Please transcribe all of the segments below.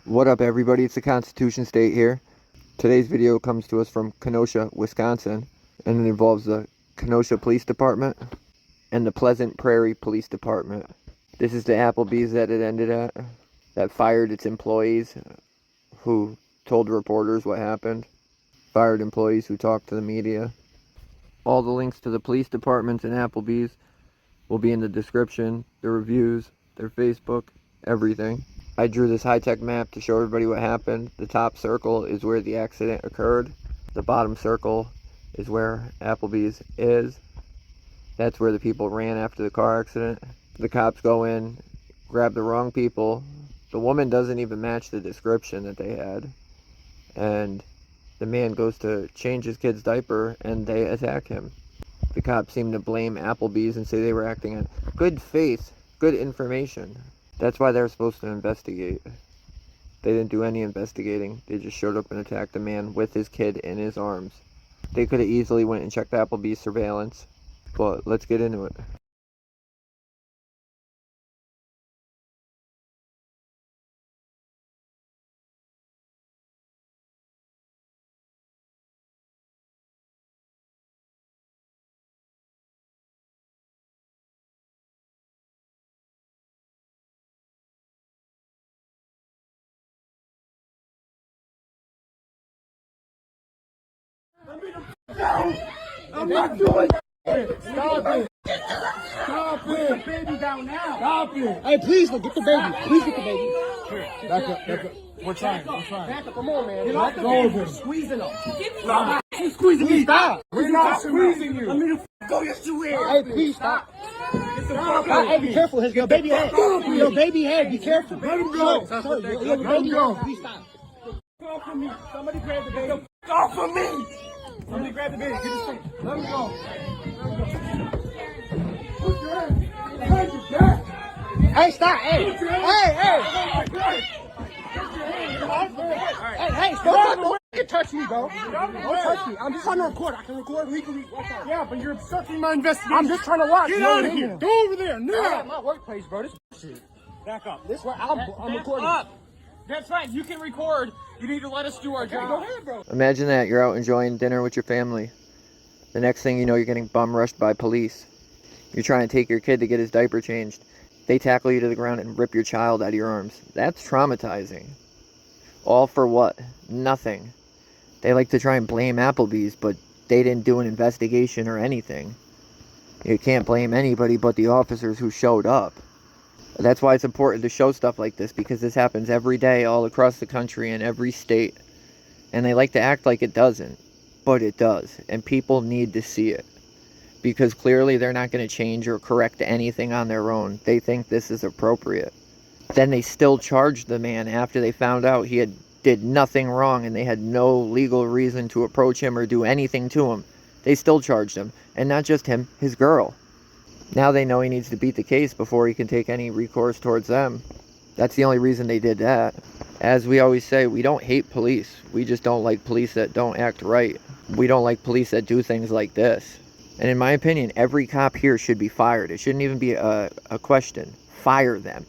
What up, everybody? It's the Constitution State here. Today's video comes to us from Kenosha, Wisconsin, and it involves the Kenosha Police Department and the Pleasant Prairie Police Department. This is the Applebees that it ended at, that fired its employees who told reporters what happened, fired employees who talked to the media. All the links to the police departments and Applebees will be in the description, the reviews, their Facebook, everything. I drew this high-tech map to show everybody what happened. The top circle is where the accident occurred. The bottom circle is where Applebee's is. That's where the people ran after the car accident. The cops go in, grab the wrong people. The woman doesn't even match the description that they had. And the man goes to change his kid's diaper and they attack him. The cops seem to blame Applebee's and say they were acting on good faith, good information. That's why they're supposed to investigate. They didn't do any investigating. They just showed up and attacked a man with his kid in his arms. They could have easily went and checked Applebee's surveillance, but let's get into it. I'm not doing it. Stop it. Stop it. Put the baby down now. Stop it. Hey, please get the baby. Please get the baby. Here, back up. Back up. We're trying. Back up. Come on, man. You're not going. Squeezing him. Stop. You're squeezing me. Stop. We're not squeezing you. I mean, go. Yes, you will. Hey, please stop. Hey, be careful. Your baby head. Your baby head. Be careful. Let him go. Let him go. Please stop. Off of me. Somebody grab the baby. Off of me. Somebody grab the baby. Get his face. Let him go. Put your hands. Behind your back. Hey, stop. Hey. Hey, don't touch me, bro. Don't touch me. I'm just trying to record. I can record legally. Yeah, but you're obstructing my investigation. I'm just trying to watch. Get out of here. Go over there. No. My workplace, bro. This shit. Back up. This way. I'm recording. Up. That's right. You can record. You need to let us do our job. Go ahead, bro. Imagine that. You're out enjoying dinner with your family. The next thing you know, you're getting bum rushed by police. You're trying to take your kid to get his diaper changed. They tackle you to the ground and rip your child out of your arms. That's traumatizing. All for what? Nothing. They like to try and blame Applebee's, but they didn't do an investigation or anything. You can't blame anybody but the officers who showed up. That's why it's important to show stuff like this, because this happens every day all across the country in every state. And they like to act like it doesn't, but it does. And people need to see it, because clearly they're not going to change or correct anything on their own. They think this is appropriate. Then they still charged the man after they found out he did nothing wrong and they had no legal reason to approach him or do anything to him. They still charged him. And not just him, his girl. Now they know he needs to beat the case before he can take any recourse towards them. That's the only reason they did that. As we always say, we don't hate police. We just don't like police that don't act right. We don't like police that do things like this. And in my opinion, every cop here should be fired. It shouldn't even be a question. Fire them.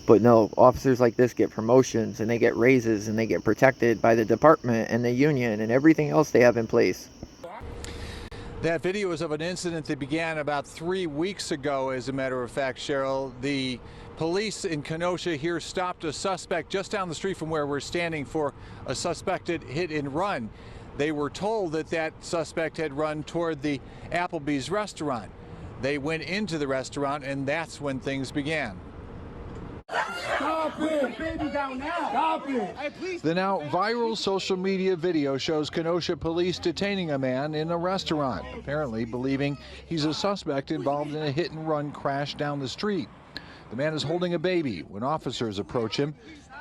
But no, officers like this get promotions and they get raises and they get protected by the department and the union and everything else they have in place. That video is of an incident that began about 3 weeks ago, as a matter of fact, Cheryl. The police in Kenosha here stopped a suspect just down the street from where we're standing for a suspected hit and run. They were told that that suspect had run toward the Applebee's restaurant. They went into the restaurant and that's when things began. Stop it. Put the baby down now. Stop it. Hey, please. The now viral social media video shows Kenosha police detaining a man in a restaurant, apparently believing he's a suspect involved in a hit and run crash down the street. The man is holding a baby. When officers approach him,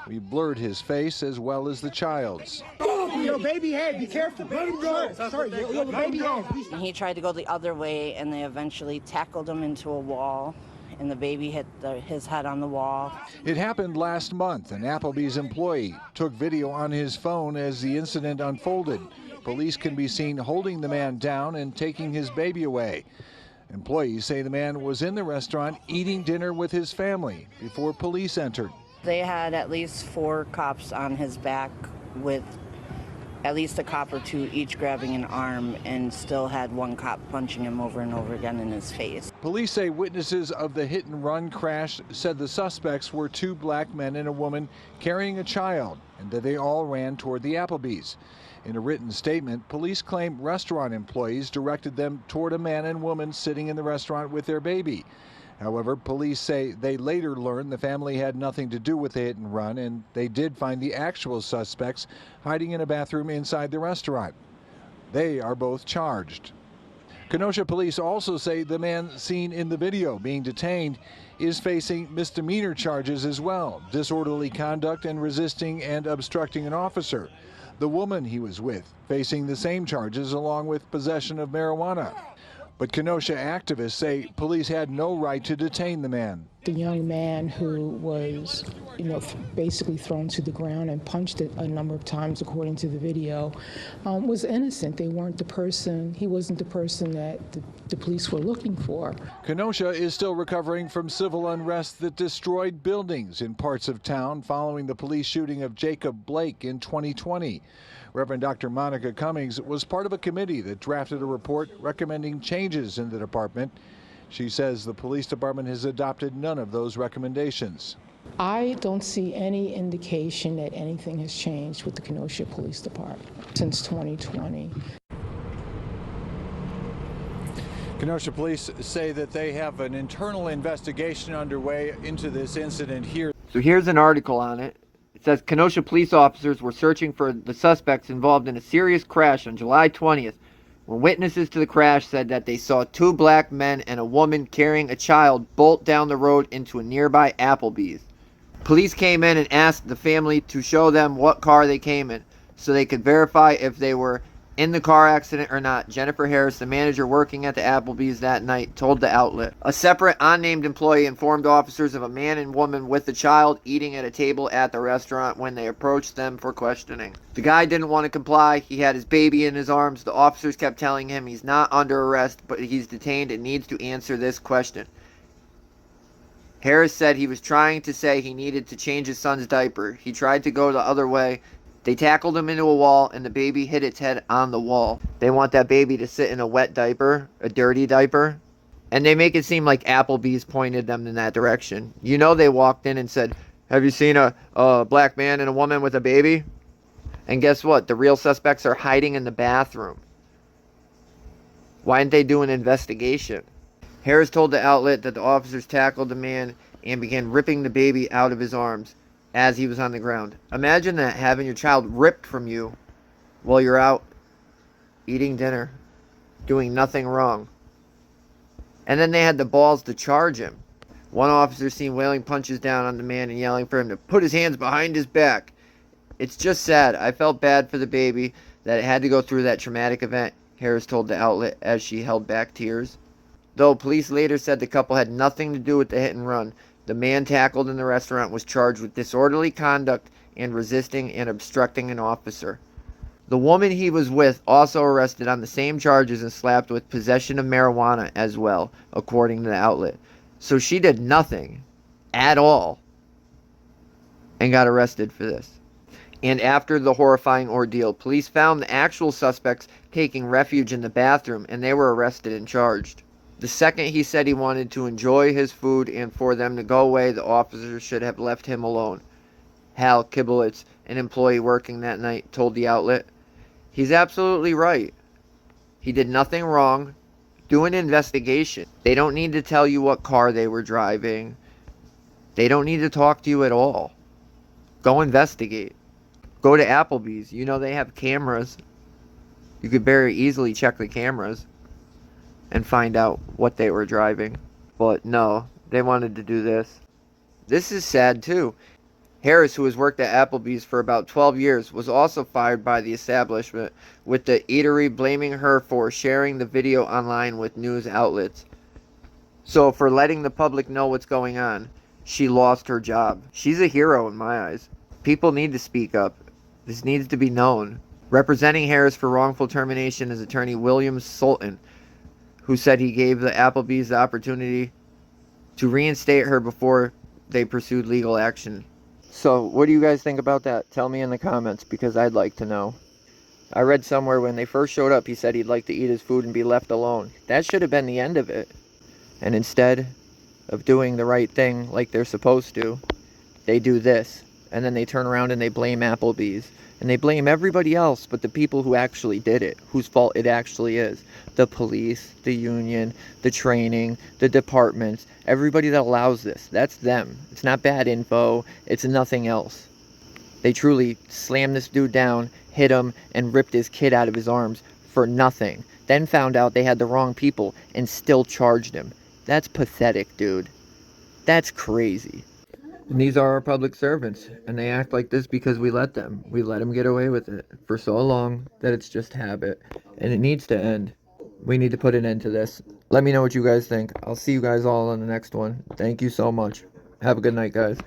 we blurred his face as well as the child's. Your baby head, be careful. Let him go. Sorry, your baby head. He tried to go the other way and they eventually tackled him into a wall. And the baby hit his head on the wall. It happened last month. An Applebee's employee took video on his phone as the incident unfolded. Police can be seen holding the man down and taking his baby away. Employees say the man was in the restaurant eating dinner with his family before police entered. They had at least 4 cops on his back with at least a cop or 2 each grabbing an arm, and still had 1 cop punching him over and over again in his face. Police say witnesses of the hit-and-run crash said the suspects were 2 black men and a woman carrying a child, and that they all ran toward the Applebees. In a written statement, police claim restaurant employees directed them toward a man and woman sitting in the restaurant with their baby. However, police say they later learned the family had nothing to do with the hit and run, and they did find the actual suspects hiding in a bathroom inside the restaurant. They are both charged. Kenosha police also say the man seen in the video being detained is facing misdemeanor charges as well: disorderly conduct and resisting and obstructing an officer. The woman he was with facing the same charges, along with possession of marijuana. But Kenosha activists say police had no right to detain the man. The young man who was, basically thrown to the ground and punched it a number of times, according to the video, was innocent. He wasn't the person that the police were looking for. Kenosha is still recovering from civil unrest that destroyed buildings in parts of town following the police shooting of Jacob Blake in 2020. Reverend Dr. Monica Cummings was part of a committee that drafted a report recommending changes in the department. She says the police department has adopted none of those recommendations. I don't see any indication that anything has changed with the Kenosha Police Department since 2020. Kenosha police say that they have an internal investigation underway into this incident here. So here's an article on it. It says Kenosha police officers were searching for the suspects involved in a serious crash on July 20th, when witnesses to the crash said that they saw 2 black men and a woman carrying a child bolt down the road into a nearby Applebees. Police came in and asked the family to show them what car they came in so they could verify if they were in the car accident or not. Jennifer Harris, the manager working at the Applebees that night, told the outlet. A separate unnamed employee informed officers of a man and woman with a child eating at a table at the restaurant when they approached them for questioning. The guy didn't want to comply. He had his baby in his arms. The officers kept telling him he's not under arrest, but he's detained and needs to answer this question. Harris said he was trying to say he needed to change his son's diaper. He tried to go the other way. They tackled him into a wall, and the baby hit its head on the wall. They want that baby to sit in a wet diaper, a dirty diaper. And they make it seem like Applebee's pointed them in that direction. They walked in and said, "Have you seen a black man and a woman with a baby?" And guess what? The real suspects are hiding in the bathroom. Why didn't they do an investigation? Harris told the outlet that the officers tackled the man and began ripping the baby out of his arms as he was on the ground. Imagine that, having your child ripped from you while you're out eating dinner, doing nothing wrong. And then they had the balls to charge him. One officer seen wailing punches down on the man and yelling for him to put his hands behind his back. It's just sad. I felt bad for the baby that it had to go through that traumatic event, Harris told the outlet as she held back tears. Though police later said the couple had nothing to do with the hit and run, the man tackled in the restaurant was charged with disorderly conduct and resisting and obstructing an officer. The woman he was with also arrested on the same charges and slapped with possession of marijuana as well, according to the outlet. So she did nothing at all and got arrested for this. And after the horrifying ordeal, police found the actual suspects taking refuge in the bathroom, and they were arrested and charged. The second he said he wanted to enjoy his food and for them to go away, the officers should have left him alone. Hal Kiblitz, an employee working that night, told the outlet. He's absolutely right. He did nothing wrong. Do an investigation. They don't need to tell you what car they were driving. They don't need to talk to you at all. Go investigate. Go to Applebee's. They have cameras. You could very easily check the cameras and find out what they were driving. But no, they wanted to do this. This is sad too. Harris, who has worked at Applebee's for about 12 years, was also fired by the establishment, with the eatery blaming her for sharing the video online with news outlets. So for letting the public know what's going on, she lost her job. She's a hero in my eyes. People need to speak up. This needs to be known. Representing Harris for wrongful termination is attorney William Sultan, who said he gave the Applebee's the opportunity to reinstate her before they pursued legal action. So, what do you guys think about that? Tell me in the comments, because I'd like to know. I read somewhere when they first showed up, he said he'd like to eat his food and be left alone. That should have been the end of it. And instead of doing the right thing like they're supposed to, they do this. And then they turn around and they blame Applebees. And they blame everybody else but the people who actually did it, whose fault it actually is. The police, the union, the training, the departments, everybody that allows this. That's them. It's not bad info. It's nothing else. They truly slammed this dude down, hit him, and ripped his kid out of his arms for nothing. Then found out they had the wrong people and still charged him. That's pathetic, dude. That's crazy. And these are our public servants, and they act like this because we let them. We let them get away with it for so long that it's just habit, and it needs to end. We need to put an end to this. Let me know what you guys think. I'll see you guys all on the next one. Thank you so much. Have a good night, guys.